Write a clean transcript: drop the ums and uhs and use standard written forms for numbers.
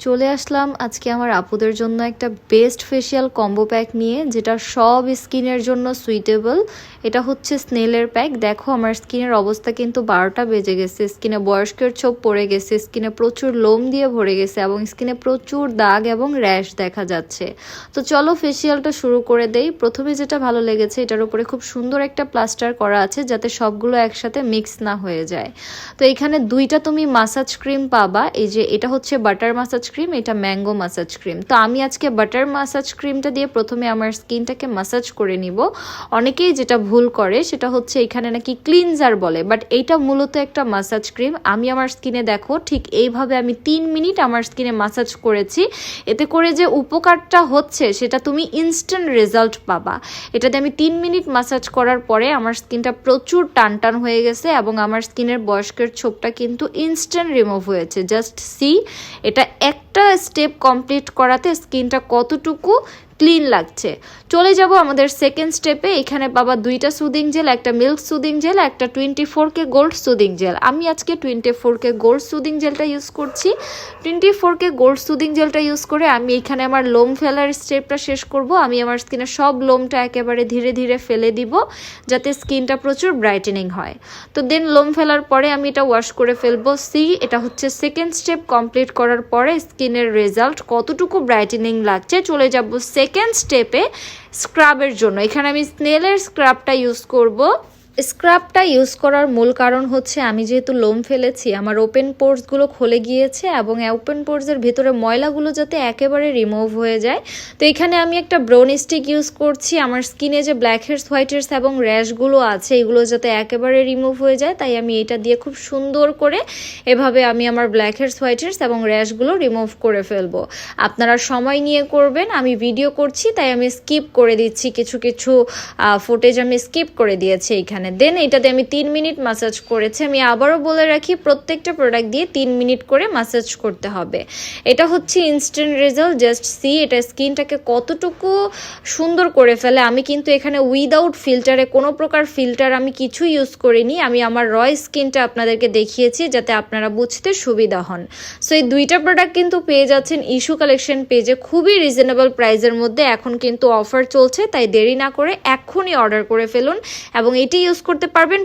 চলে আসলাম আজকে আমার আপুদের জন্য একটা বেস্ট ফেসিয়াল কম্বো প্যাক নিয়ে, যেটা সব স্কিনের জন্য সুইটেবল। এটা হচ্ছে স্নেলের প্যাক। দেখো আমার স্কিনের অবস্থা কিন্তু 12টা বেজে গেছে, স্কিনে বয়স্কের ছোপ পড়ে গেছে, স্কিনে প্রচুর লোম দিয়ে ভরে গেছে এবং স্কিনে প্রচুর দাগ এবং র্যাশ দেখা যাচ্ছে। তো চলো ফেসিয়ালটা শুরু করে দেই। প্রথমে যেটা ভালো লেগেছে, এটার উপরে খুব সুন্দর একটা প্লাস্টার করা আছে যাতে সবগুলো একসাথে মিক্স না হয়ে যায়। তো এখানে দুইটা তুমি মাসাজ ক্রিম পাবা। এই যে এটা হচ্ছে বাটার মাসাজ ক্রিম, এটা ম্যাঙ্গো মাসাজ ক্রিম। তো আমি আজকে বাটার মাসাজ ক্রিমটা দিয়ে প্রথমে আমার স্কিনটাকে মাসাজ করে নিব। অনেকেই যেটা ভুল করে সেটা হচ্ছে এখানে নাকি ক্লিনজার বলে, বাট এইটা মূলত একটা মাসাজ ক্রিম। আমি আমার স্কিনে দেখো ঠিক এইভাবে আমি 3 মিনিট আমার স্কিনে মাসাজ করেছি। এতে করে যে উপকারটা হচ্ছে সেটা তুমি ইনস্ট্যান্ট রেজাল্ট পাবা। এটাতে আমি 3 মিনিট মাসাজ করার পরে আমার স্কিনটা প্রচুর টান টান হয়ে গেছে এবং আমার স্কিনের বয়স্কের ছোপটা কিন্তু ইনস্ট্যান্ট রিমুভ হয়েছে। জাস্ট সি, এটা একটা স্টেপ কমপ্লিট করাতে স্কিনটা কতটুকু ক্লিন লাগছে। চলে যাব আমাদের সেকেন্ড স্টেপে। এখানে পাবা দুইটা সুদিং জেল, একটা মিল্ক সুদিং জেল, একটা 24K গোল্ড সুদিং জেল। আমি আজকে 24K গোল্ড সুদিং জেলটা ইউজ করছি। 24K গোল্ড সুদিং জেলটা ইউজ করে আমি এখানে আমার লোম ফেলার স্টেপটা শেষ করব। আমি আমার স্কিনে সব লোমটা একেবারে ধীরে ধীরে ফেলে দিব যাতে স্কিনটা প্রচুর ব্রাইটেনিং হয়। তো দেন লোম ফেলার পরে আমি এটা ওয়াশ করে ফেলবো। সি, এটা হচ্ছে সেকেন্ড স্টেপ কমপ্লিট করার পরে স্কিনের রেজাল্ট কতটুকু ব্রাইটেনিং লাগছে। চলে যাব সেকেন্ড স্টেপে স্ক্রাবের জন্য। এখানে আমি স্নেলের স্ক্রাবটা ইউজ করব। স্ক্রাবটা ইউজ করার মূল কারণ হচ্ছে আমি যেহেতু লোম ফেলেছি, আমার ওপেন পোর্সগুলো খুলে গিয়েছে এবং ওপেন পোর্সের ভেতরে ময়লাগুলো যাতে একেবারে রিমুভ হয়ে যায়। তো এখানে আমি একটা ব্রাউন স্টিক ইউজ করছি। আমার স্কিনে যে ব্ল্যাক হেডস, হোয়াইট হেডস এবং র্যাশগুলো আছে এগুলো যাতে একেবারে রিমুভ হয়ে যায়, তাই আমি এটা দিয়ে খুব সুন্দর করে এভাবে আমি আমার ব্ল্যাক হেডস, হোয়াইট হেডস এবং র্যাশগুলো রিমুভ করে ফেলবো। আপনারা সময় নিয়ে করবেন। আমি ভিডিও করছি তাই আমি স্কিপ করে দিচ্ছি, কিছু কিছু ফুটেজ আমি স্কিপ করে দিয়েছি এখানে। দেন এটাতে আমি 3 মিনিট মাসাজ করেছি। আমি আবারও বলে রাখি, প্রত্যেকটা প্রোডাক্ট দিয়ে 3 মিনিট করে মাসাজ করতে হবে। এটা হচ্ছে ইনস্ট্যান্ট রেজাল্ট। জাস্ট সি, এটা স্কিনটাকে কতটুকু সুন্দর করে ফেলে। আমি কিন্তু এখানে উইদাউট ফিল্টারে, কোনো প্রকার ফিল্টার আমি কিছু ইউজ করিনি। আমি আমার রয় স্কিনটা আপনাদেরকে দেখিয়েছি যাতে আপনারা বুঝতে সুবিধা হন। সো এই দুইটা প্রোডাক্ট কিন্তু পেয়ে যাচ্ছেন ইস্যু কালেকশন পেজে খুবই রিজনেবল প্রাইসের মধ্যে। এখন কিন্তু অফার চলছে, তাই দেরি না করে এক্ষুনি অর্ডার করে ফেলুন এবং এটি ইউজ করতে পারবেন